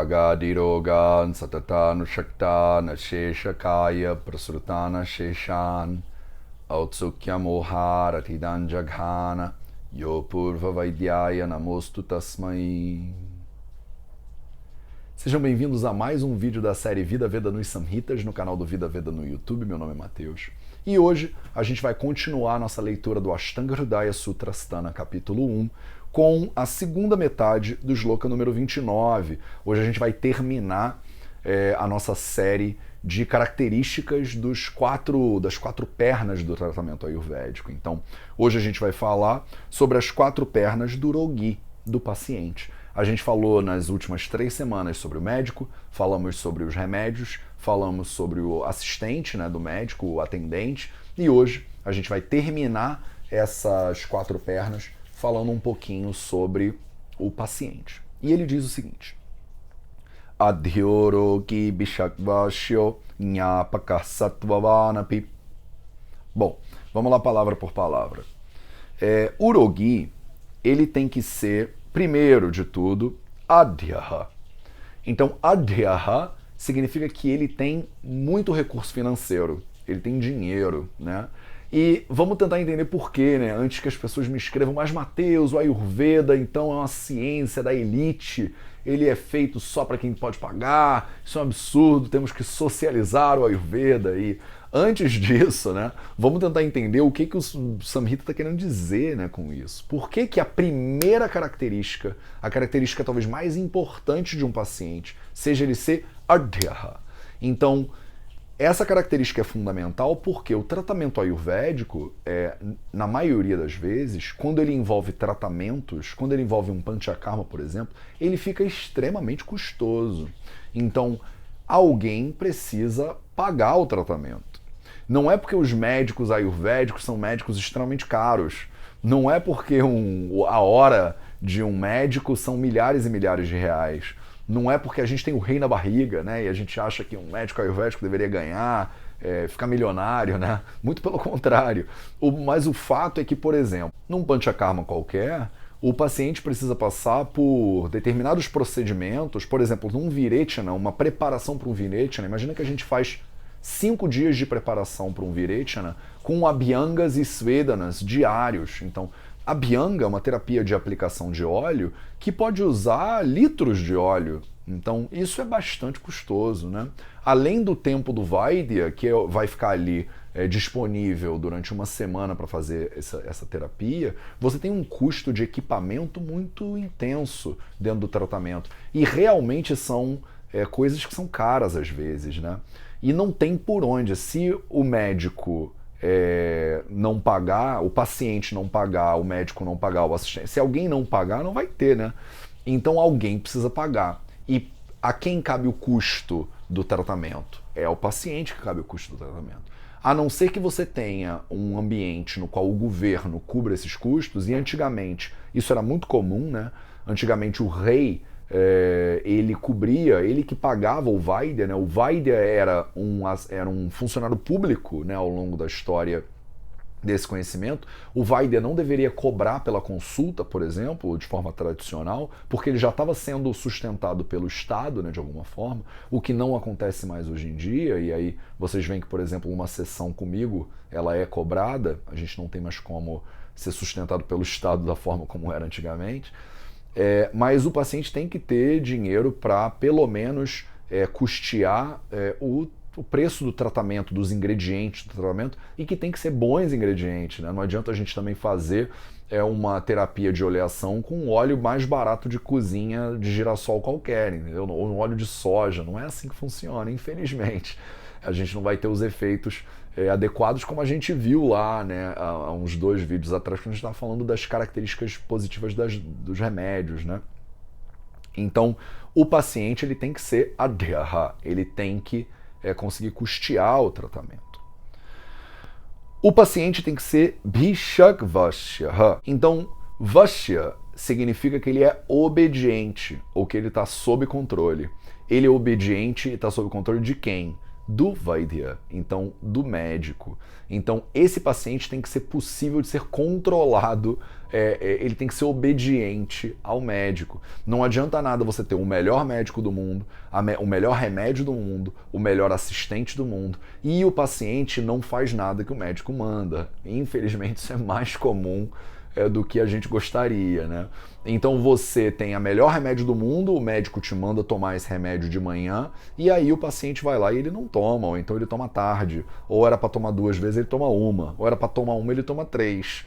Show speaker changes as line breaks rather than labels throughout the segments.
Ragadirogan Satatan Shaktan Sheshakaya Prasrutana Sheshan Autsukyam Oharatidan Jaghana Yopurva Vaidyaya Namostu Tasmai. Sejam bem-vindos a mais um vídeo da série Vida Veda nos Samhitas no canal do Vida Veda no YouTube. Meu nome é Matheus. E hoje a gente vai continuar nossa leitura do Ashtanga Hridaya Sutrasthana, capítulo 1, com a segunda metade do shloka número 29. Hoje a gente vai terminar a nossa série de características das quatro pernas do tratamento ayurvédico. Então, hoje a gente vai falar sobre as quatro pernas do rogi, do paciente. A gente falou nas últimas 3 semanas sobre o médico, falamos sobre os remédios, falamos sobre o assistente, né, do médico, o atendente, e hoje a gente vai terminar essas 4 pernas falando um pouquinho sobre o paciente. E ele diz o seguinte: Adhyorogi bishakvashyo nyapakasatvavanapi. Bom, vamos lá palavra por palavra. O rogi, ele tem que ser, primeiro de tudo, adhyaha. Então, adhyaha significa que ele tem muito recurso financeiro, ele tem dinheiro, né? E vamos tentar entender por quê, né? Antes que as pessoas me escrevam, mas Matheus, o Ayurveda então é uma ciência da elite, ele é feito só para quem pode pagar, isso é um absurdo, temos que socializar o Ayurveda. E antes disso, né, vamos tentar entender o que o Samhita está querendo dizer, né, com isso. Por que a primeira característica, a característica talvez mais importante de um paciente, seja ele ser adhyaha? Então, essa característica é fundamental porque o tratamento ayurvédico, na maioria das vezes, quando ele envolve tratamentos, quando ele envolve um panchakarma, por exemplo, ele fica extremamente custoso. Então, alguém precisa pagar o tratamento. Não é porque os médicos ayurvédicos são médicos extremamente caros. Não é porque a hora de um médico são milhares e milhares de reais. Não é porque a gente tem o rei na barriga, né? E a gente acha que um médico ayurvédico deveria ganhar, ficar milionário, né? Muito pelo contrário. Mas o fato é que, por exemplo, num panchakarma qualquer, o paciente precisa passar por determinados procedimentos. Por exemplo, num virechana, uma preparação para um virechana. Imagina que a gente faz 5 dias de preparação para um virechana com abhyangas e svedanas diários. Então, abhyanga é uma terapia de aplicação de óleo que pode usar litros de óleo. Então, isso é bastante custoso, né? Além do tempo do Vaidya, que vai ficar ali disponível durante uma semana para fazer essa terapia, você tem um custo de equipamento muito intenso dentro do tratamento. E realmente são coisas que são caras às vezes, né? E não tem por onde. Se o médico não pagar, o paciente não pagar, o médico não pagar, o assistente, se alguém não pagar, não vai ter, né? Então alguém precisa pagar. E a quem cabe o custo do tratamento? É ao paciente que cabe o custo do tratamento. A não ser que você tenha um ambiente no qual o governo cubra esses custos, e antigamente isso era muito comum, né? Antigamente o rei, ele cobria, ele que pagava o Vaidya, né? O Vaidya era um funcionário público, né, ao longo da história desse conhecimento. O Vaidya não deveria cobrar pela consulta, por exemplo, de forma tradicional, porque ele já estava sendo sustentado pelo Estado, né, de alguma forma, o que não acontece mais hoje em dia. E aí vocês veem que, por exemplo, uma sessão comigo, ela é cobrada, a gente não tem mais como ser sustentado pelo Estado da forma como era antigamente. Mas o paciente tem que ter dinheiro para, pelo menos, custear o preço do tratamento, dos ingredientes do tratamento, e que tem que ser bons ingredientes, né? Não adianta a gente também fazer uma terapia de oleação com um óleo mais barato de cozinha de girassol qualquer, entendeu? Ou um óleo de soja. Não é assim que funciona, infelizmente. A gente não vai ter os efeitos adequados, como a gente viu lá, né, há uns 2 vídeos atrás, quando a gente estava falando das características positivas dos remédios, né? Então, o paciente ele tem que ser adhyaha, ele tem que conseguir custear o tratamento. O paciente tem que ser bhishakvashya. Então, vashya significa que ele é obediente, ou que ele está sob controle. Ele é obediente e está sob controle de quem? do Vaidya, então do médico. Então esse paciente tem que ser possível de ser controlado, ele tem que ser obediente ao médico. Não adianta nada você ter o melhor médico do mundo, o melhor remédio do mundo, o melhor assistente do mundo, e o paciente não faz nada que o médico manda. Infelizmente isso é mais comum do que a gente gostaria, né? Então você tem o melhor remédio do mundo, o médico te manda tomar esse remédio de manhã, e aí o paciente vai lá e ele não toma, ou então ele toma tarde, ou era para tomar 2 vezes, ele toma uma, ou era para tomar uma, ele toma 3.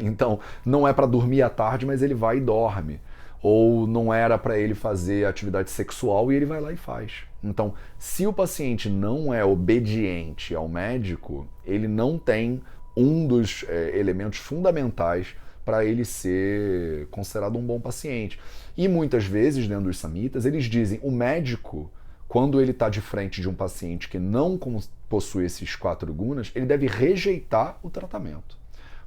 Então não é para dormir à tarde, mas ele vai e dorme. Ou não era para ele fazer atividade sexual e ele vai lá e faz. Então, se o paciente não é obediente ao médico, ele não tem um dos elementos fundamentais para ele ser considerado um bom paciente. E muitas vezes, dentro dos samitas, eles dizem, o médico, quando ele está de frente de um paciente que não possui esses 4 gunas, ele deve rejeitar o tratamento.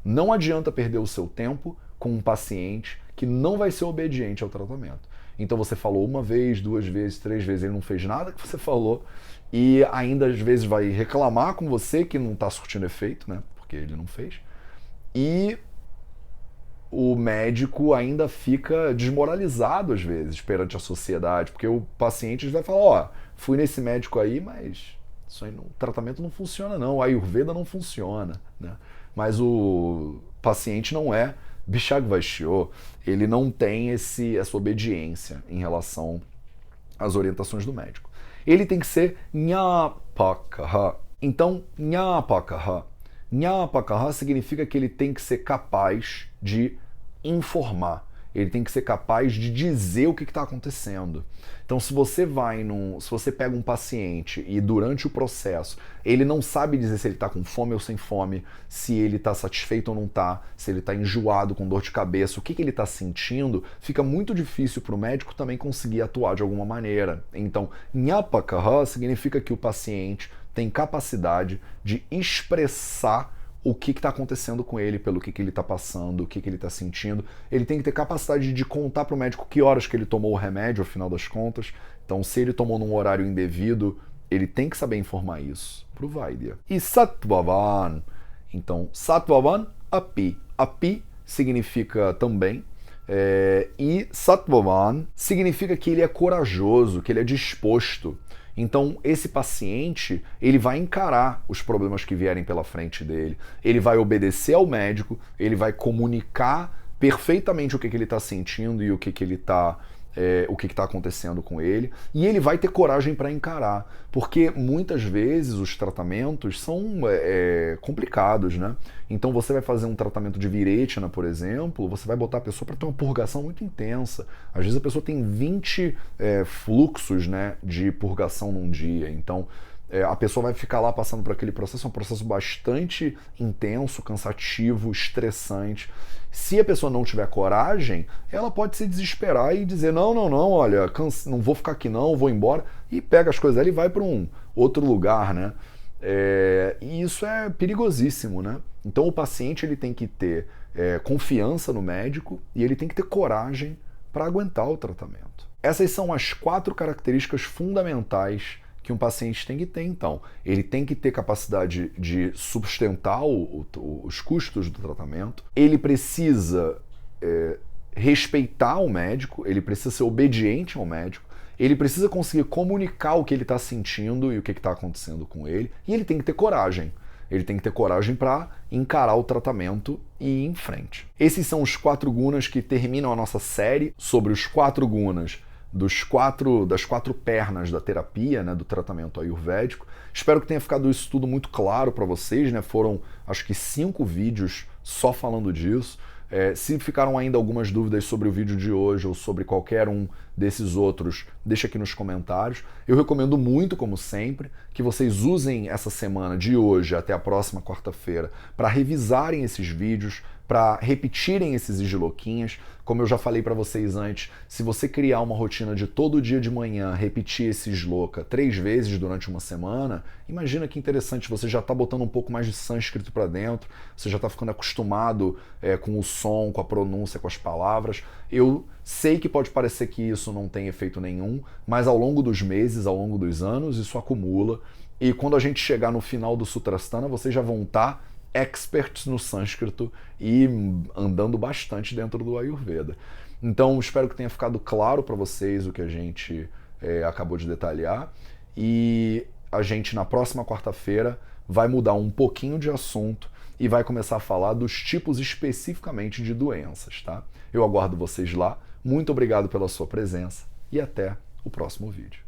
Não adianta perder o seu tempo com um paciente que não vai ser obediente ao tratamento. Então você falou 1 vez, 2 vezes, 3 vezes, ele não fez nada que você falou e ainda às vezes vai reclamar com você que não está surtindo efeito, né? Porque ele não fez. E o médico ainda fica desmoralizado às vezes perante a sociedade, porque o paciente vai falar, ó, fui nesse médico aí, mas isso aí o tratamento não funciona não, a Ayurveda não funciona, né? Mas o paciente não é Bishagvashyo, ele não tem essa obediência em relação às orientações do médico. Ele tem que ser Nyapakaha. Então, Nyapakaha. Nyapakaha significa que ele tem que ser capaz de informar. Ele tem que ser capaz de dizer o que está acontecendo. Então, se você pega um paciente e durante o processo ele não sabe dizer se ele está com fome ou sem fome, se ele está satisfeito ou não está, se ele está enjoado, com dor de cabeça, o que ele está sentindo, fica muito difícil para o médico também conseguir atuar de alguma maneira. Então, Nyapakaha significa que o paciente tem capacidade de expressar o que está acontecendo com ele, pelo que ele está passando, o que ele está sentindo. Ele tem que ter capacidade de contar para o médico que horas que ele tomou o remédio, ao final das contas. Então, se ele tomou num horário indevido, ele tem que saber informar isso para o Vaidya. E Sattvavan. Então, Sattvavan, Api. Api significa também. E Sattvavan significa que ele é corajoso, que ele é disposto. Então, esse paciente, ele vai encarar os problemas que vierem pela frente dele, ele vai obedecer ao médico, ele vai comunicar perfeitamente o que ele está sentindo e o que está acontecendo com ele, e ele vai ter coragem para encarar, porque muitas vezes os tratamentos são complicados, né? Então você vai fazer um tratamento de Viretina, por exemplo, você vai botar a pessoa para ter uma purgação muito intensa. Às vezes a pessoa tem 20 fluxos, né, de purgação num dia, então a pessoa vai ficar lá passando por aquele processo, é um processo bastante intenso, cansativo, estressante. Se a pessoa não tiver coragem, ela pode se desesperar e dizer, não, olha, não vou ficar aqui não, vou embora, e pega as coisas dela e vai para um outro lugar, né? E isso é perigosíssimo, né? Então o paciente ele tem que ter confiança no médico e ele tem que ter coragem para aguentar o tratamento. Essas são as 4 características fundamentais que um paciente tem que ter, então. Ele tem que ter capacidade de sustentar os custos do tratamento, ele precisa respeitar o médico, ele precisa ser obediente ao médico, ele precisa conseguir comunicar o que ele está sentindo e o que está acontecendo com ele, e ele tem que ter coragem. Ele tem que ter coragem para encarar o tratamento e ir em frente. Esses são os 4 gunas que terminam a nossa série sobre os 4 gunas das 4 pernas da terapia, né, do tratamento ayurvédico. Espero que tenha ficado isso tudo muito claro para vocês, né? Foram, acho que 5 vídeos só falando disso. Se ficaram ainda algumas dúvidas sobre o vídeo de hoje ou sobre qualquer um desses outros, deixa aqui nos comentários. Eu recomendo muito, como sempre, que vocês usem essa semana de hoje até a próxima quarta-feira para revisarem esses vídeos, para repetirem esses isloquinhas. Como eu já falei para vocês antes, se você criar uma rotina de todo dia de manhã repetir esse shloka 3 vezes durante uma semana, imagina que interessante, você já está botando um pouco mais de sânscrito para dentro, você já está ficando acostumado com o som, com a pronúncia, com as palavras. Eu sei que pode parecer que isso não tem efeito nenhum, mas ao longo dos meses, ao longo dos anos, isso acumula e quando a gente chegar no final do Sutrasthana, vocês já vão estar experts no sânscrito e andando bastante dentro do Ayurveda. Então, espero que tenha ficado claro para vocês o que a gente acabou de detalhar. E a gente, na próxima quarta-feira, vai mudar um pouquinho de assunto e vai começar a falar dos tipos especificamente de doenças, tá? Eu aguardo vocês lá. Muito obrigado pela sua presença e até o próximo vídeo.